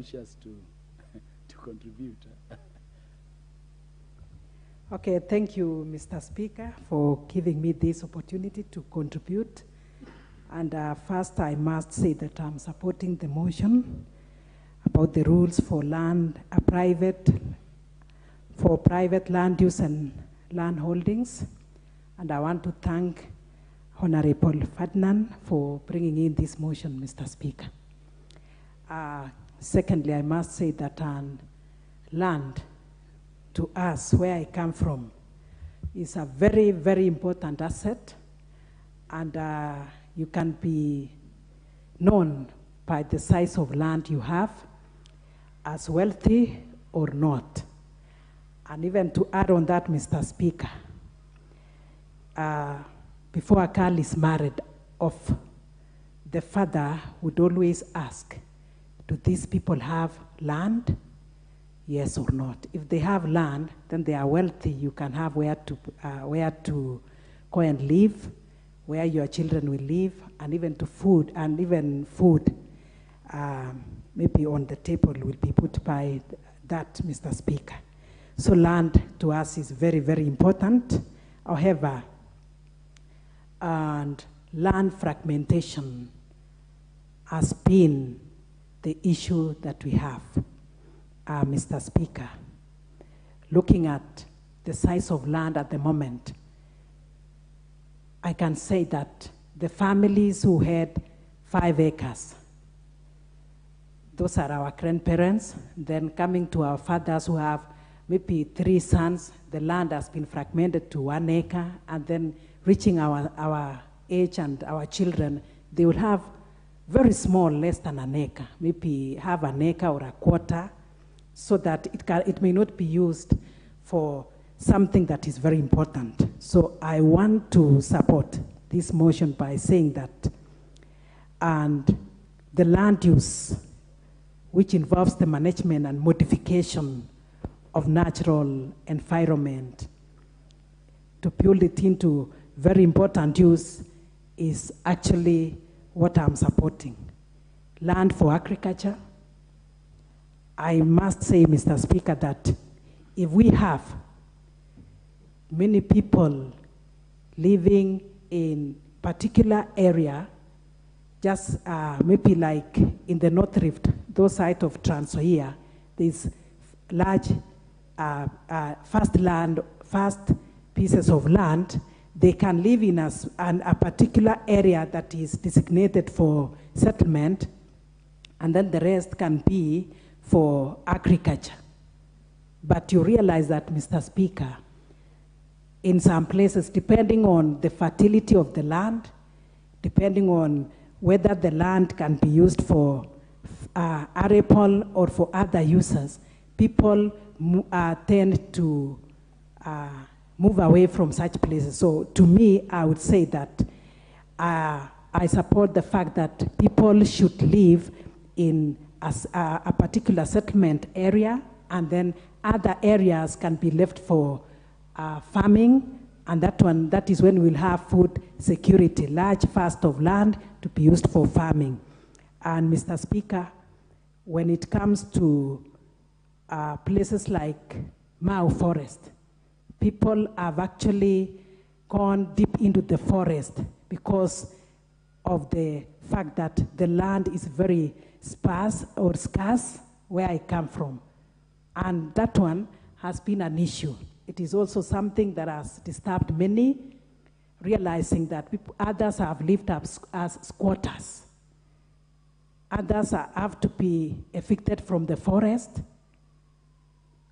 Just to contribute. Okay, thank you, Mr. Speaker, for giving me this opportunity to contribute. And first, I must say that I'm supporting the motion about the rules for private land use and land holdings. And I want to thank Honorable Ferdinand for bringing in this motion, Mr. Speaker. Secondly, I must say that land to us, where I come from, is a very, very important asset, and you can be known by the size of land you have, as wealthy or not. And even to add on that, Mr. Speaker, before a girl is married off, the father would always ask, do these people have land? Yes or not. If they have land, then they are wealthy. You can have where to go and live, where your children will live, and even food, maybe on the table will be put by that, Mr. Speaker. So land to us is very, very important. However, and land fragmentation has been the issue that we have, Mr. Speaker. Looking at the size of land at the moment, I can say that the families who had 5 acres, those are our grandparents. Then coming to our fathers who have maybe 3 sons, the land has been fragmented to 1 acre, and then reaching our age and our children, they will have very small, less than 1 acre, maybe half an acre or a quarter, so that it may not be used for something that is very important. So I want to support this motion by saying that, and the land use, which involves the management and modification of natural environment, to build it into very important use, is actually what I'm supporting. Land for agriculture. I must say, Mr. Speaker, that if we have many people living in particular area, just maybe like in the North Rift, those sides of Trans-Nzoia, there's large, fast pieces of land. They can live in a particular area that is designated for settlement, and then the rest can be for agriculture. But you realize that, Mr. Speaker, in some places, depending on the fertility of the land, depending on whether the land can be used for arable or for other uses, people tend to move away from such places. So to me, I would say that I support the fact that people should live in a particular settlement area, and then other areas can be left for farming, and that is when we'll have food security, large vast of land to be used for farming. And Mr. Speaker, when it comes to places like Mau Forest, people have actually gone deep into the forest because of the fact that the land is very sparse or scarce where I come from. And that one has been an issue. It is also something that has disturbed many, realizing that others have lived up as squatters. Others have to be evicted from the forest,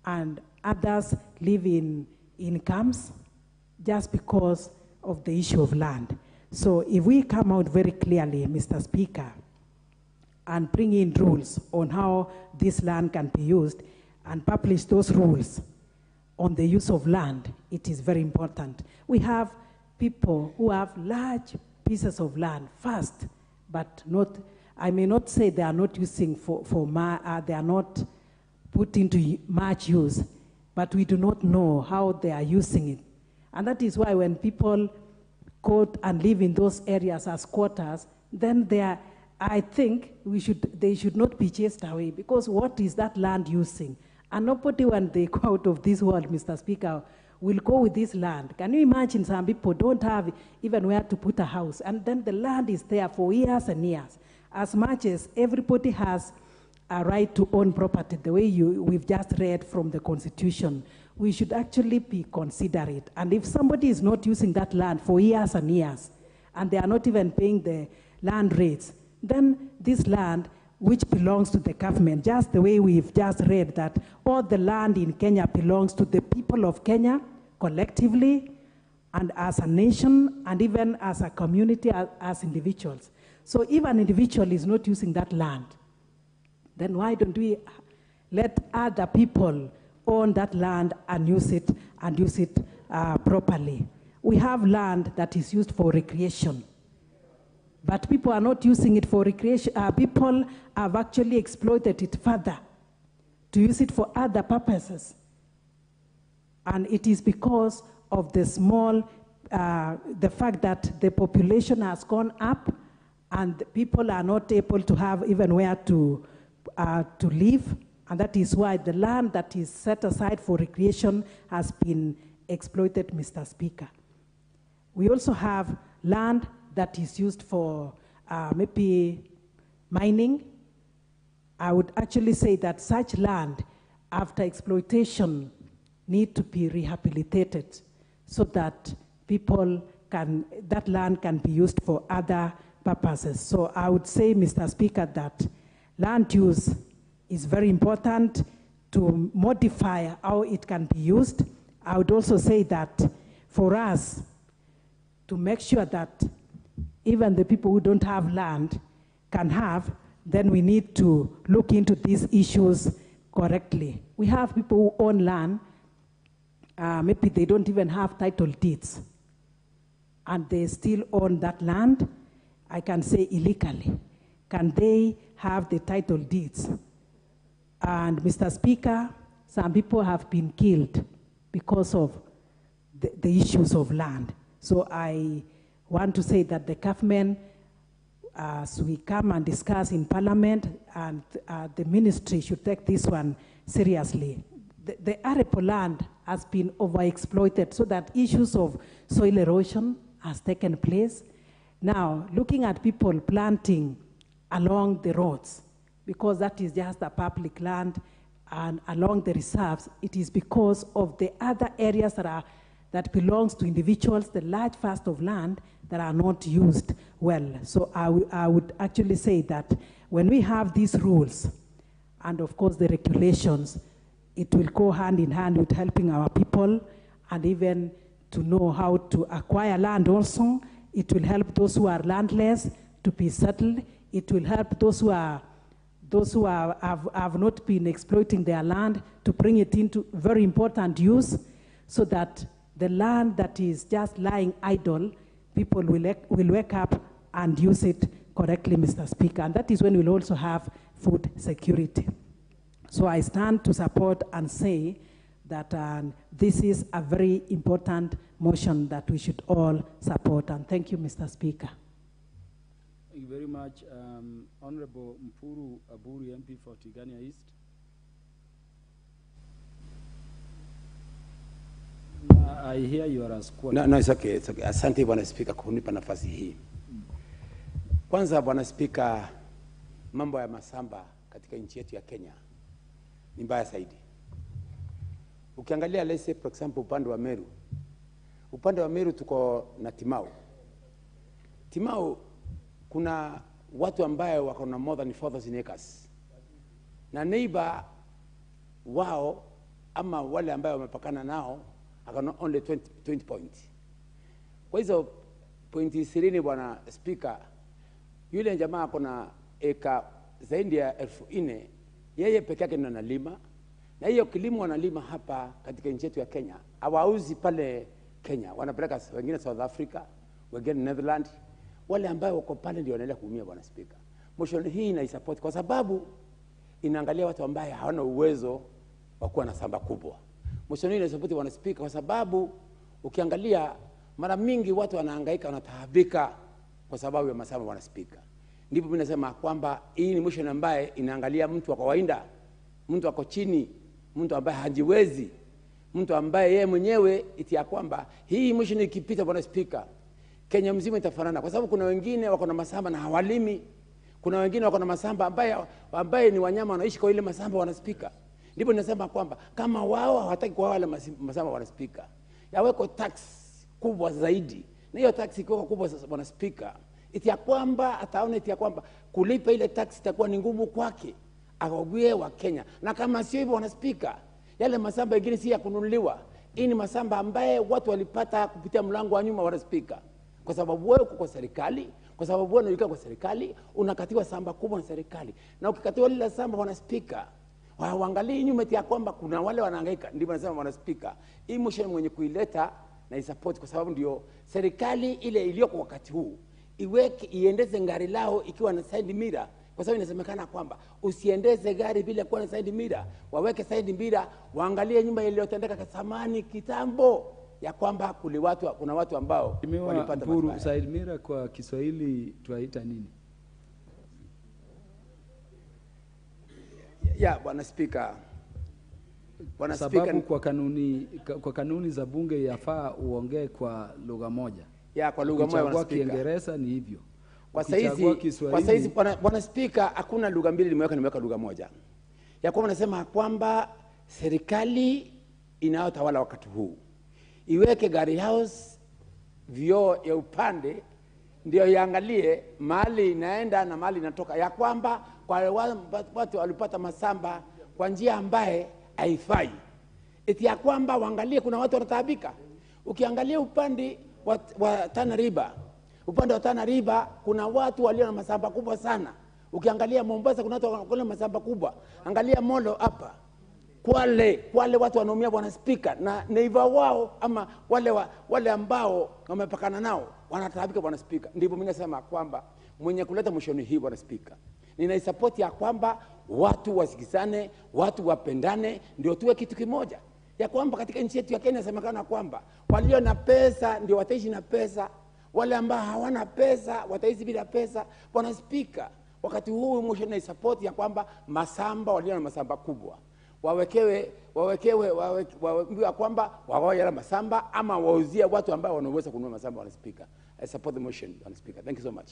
and others live in camps just because of the issue of land. So if we come out very clearly, Mr. Speaker, and bring in rules on how this land can be used and publish those rules on the use of land, it is very important. We have people who have large pieces of land, fast, but not, I may not say they are not using they are not put into much use, but we do not know how they are using it. And that is why when people go and live in those areas as squatters, then I think they should not be chased away, because what is that land using? And nobody, when they go out of this world, Mr. Speaker, will go with this land. Can you imagine some people don't have even where to put a house, and then the land is there for years and years. As much as everybody has a right to own property, the way we've just read from the Constitution, we should actually be considerate. And if somebody is not using that land for years and years, and they are not even paying the land rates, then this land, which belongs to the government, just the way we've just read that all the land in Kenya belongs to the people of Kenya collectively, and as a nation, and even as a community, as individuals. So if an individual is not using that land, then why don't we let other people own that land and use it properly? We have land that is used for recreation, but people are not using it for recreation. People have actually exploited it further to use it for other purposes. And it is because of the fact that the population has gone up and people are not able to have even where to live. And that is why the land that is set aside for recreation has been exploited, Mr. Speaker. We also have land that is used for maybe mining. I would actually say that such land, after exploitation, need to be rehabilitated so that that land can be used for other purposes. So I would say, Mr. Speaker, that land use is very important to modify how it can be used. I would also say that for us to make sure that even the people who don't have land can have, then we need to look into these issues correctly. We have people who own land, maybe they don't even have title deeds, and they still own that land, I can say illegally. Can they have the title deeds? And Mr. Speaker, some people have been killed because of the issues of land. So I want to say that the government, as we come and discuss in Parliament, and the ministry should take this one seriously. The arable land has been overexploited, so that issues of soil erosion has taken place. Now, looking at people planting along the roads, because that is just a public land, and along the reserves, it is because of the other areas that belongs to individuals, the large vast of land that are not used well. So I would actually say that when we have these rules, and of course the regulations, it will go hand in hand with helping our people, and even to know how to acquire land also. It will help those who are landless to be settled. It will help those who have not been exploiting their land to bring it into very important use, so that the land that is just lying idle, people will wake up and use it correctly, Mr. Speaker. And that is when we'll also have food security. So I stand to support and say that this is a very important motion that we should all support. And thank you, Mr. Speaker. Thank you very much. Honorable Mpuru Aburi, MP for Tigania East. I hear you are a squad. No, it's okay, it's okay. Asante Bwana Spika kunipa nafasi hii. Kwanza Bwana Spika, mambo ya masamba katika nchi yetu ya Kenya ni mbaya zaidi. Ukiangalia let's say for example upande wa Meru tuko na Timau kuna watu ambayo wako na more than 4,000 acres. Na neighbor wao ama wale ambayo wamepakana nao akana only 20 points. Kwa hizo pointi 20 Bwana Speaker, yule jamaa akona eka zaidi ya 4,000, yeye peke yake ndiye analima, na hiyo kilimo wanalima hapa katika nchi yetu ya Kenya. Hawauzi pale Kenya, wanapeleka wengine South Africa, wengine Netherlands. Wale ambao wako pale ndio wanaendelea kuumia Bwana Speaker. Motion hii inaisupport kwa sababu inaangalia watu ambao hawana uwezo wa kuwa na shamba kubwa. Motion hii inaisupport Bwana Speaker kwa sababu ukiangalia mara mingi watu wanahangaika, wanataabika kwa sababu ya mashamba Bwana Speaker. Ndipo mimi nasema kwamba hii ni motion ambaye inaangalia mtu wa kawaida, mtu ako chini, mtu ambaye hajiwezi, mtu ambaye yeye mwenyewe ya kwamba hii motion ikipita, Bwana Speaker, Kenya mzima itafanana, kwa sababu kuna wengine wako na masamba na hawalimi, kuna wengine wako na masamba ambaye ni wanyama wanaishi kwa ile masamba, Bwana Speaker. Ndipo ninasema kwamba kama wao hawataki kwa wale masamba, Bwana Speaker, yaweko tax kubwa zaidi, na hiyo tax ikiwa kubwa sasa, Bwana Speaker, ya kwamba ataona ya kwamba kulipa ile tax itakuwa ni ngumu kwake, akawie wa Kenya. Na kama sio hivyo, Bwana Speaker, yale masamba mengine si ya kununuliwa, hii ni masamba ambaye watu walipata kupitia mlango wa nyuma, Bwana Speaker, kwa sababu wewe uko kwa serikali, kwa sababu wewe unajulikana kwa serikali, unakatiwa samba kubwa na serikali, na ukikatiwa lile samba, Bwana Speaker, waangalie nyuma ya kwamba kuna wale wanahangaika. Ndipo nasema, Bwana Speaker, hii motion mwenye kuileta na isupport, kwa sababu ndio serikali ile iliyoko wakati huu iendeze gari lao ikiwa na side mirror, kwa sababu inasemekana kwamba usiendeze gari bila kuwa na side mirror. Waweke side mirror, waangalie nyuma iliyotendeka kasamani kitambo, ya kwamba kuna watu ambao walipata Mpuru, side mirror kwa Kiswahili tuaita nini? Ya Bwana Speaker, sababu kwa kanuni za bunge yafaa uongee kwa lugha moja. Ya kwa lugha moja, Bwana Speaker. Kiingereza ni hivyo. Kwa saizi Bwana Speaker, hakuna lugha mbili nimeweka lugha moja. Ya kwamba nasema kwamba serikali inayotawala wakati huu iweke gari house vioo ya upande, ndio iangalie mahali inaenda na mahali inatoka, ya kwamba kwa watu walipata masamba kwa njia ambaye haifai, ya kwamba waangalie kuna watu wanataabika. Ukiangalia upande wa Tana River, upande wa Tana River kuna watu walio na masamba kubwa sana. Ukiangalia Mombasa kuna watu walio na masamba kubwa. Angalia Molo hapa, Kwale watu wanaumia, Bwana Speaker, na neighbor wao ama wale ambao wamepakana nao wanataabika, Bwana Speaker. Ndipo mimi nasema kwamba mwenye kuleta motion hii, Bwana Speaker, ninaisupport ya kwamba watu wasikizane, watu wapendane, ndio tuwe kitu kimoja. Ya kwamba katika nchi yetu ya Kenya inasemekana kwamba walio na pesa ndio wataishi na pesa, wale ambao hawana pesa wataishi bila pesa. Bwana Speaker, wakati huu motion na support ya kwamba masamba walio na masamba kubwa wawekewe kwamba wawaye la masamba ama wauzie watu ambao wanaweza kununua masamba, Bwana Speaker. I support the motion, Bwana Speaker. Thank you so much.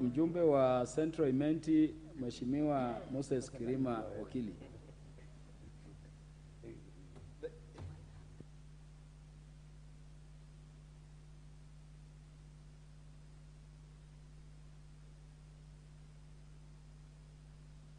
Mjumbe wa Central Imenti, Mheshimiwa Moses Kirima, wakili.